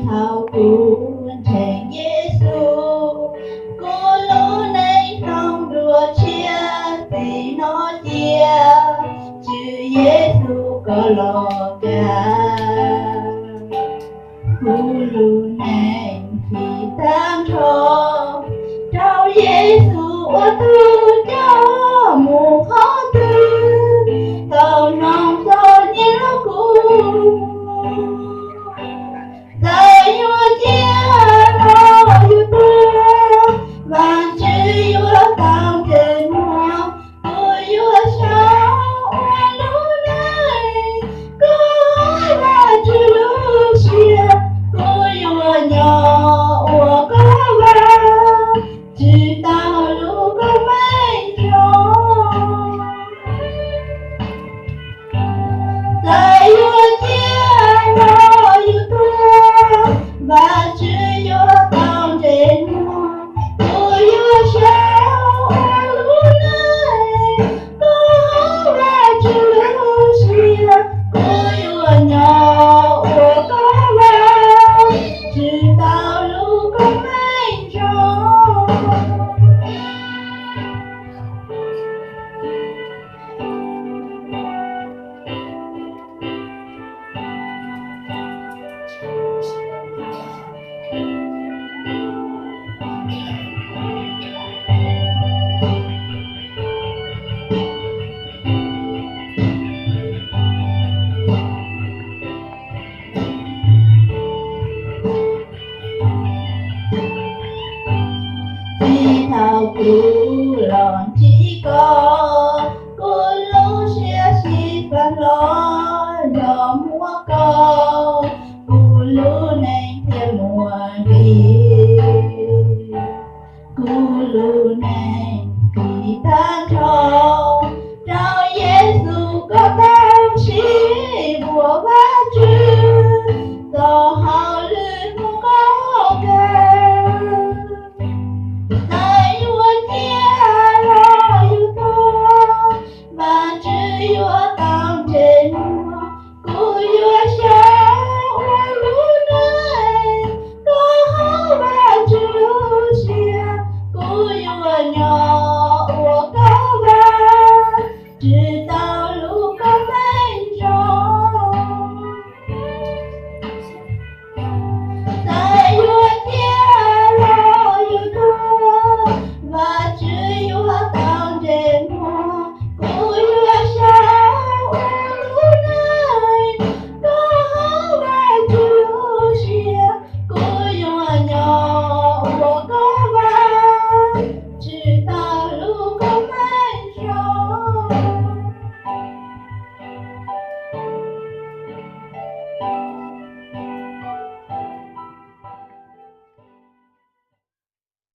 thao cuốn thềm Giêsu, cô lũ này không đùa chia thì nó chia, chứ Giêsu có lo cả. Cô lũ này khi tan thọ, trao Giêsu ở tư cho một khó tư, tao non cho như nó cũ. Tại yêu chia nó yêu thương, và chữ yêu tao trên hoa, tôi yêu sao hoa lũ này, có là chữ lũ chia, tôi yêu nhỏ của có vào, chỉ tao lũ có mấy rồi. Tại yêu chia nó yêu thương, và chữ yêu tao trên hoa, tôi yêu sao hoa lũ này, có là chữ lũ chia, tôi yêu nhỏ của có vào, chỉ tao lũ có mấy rồi. Khi thao cuốn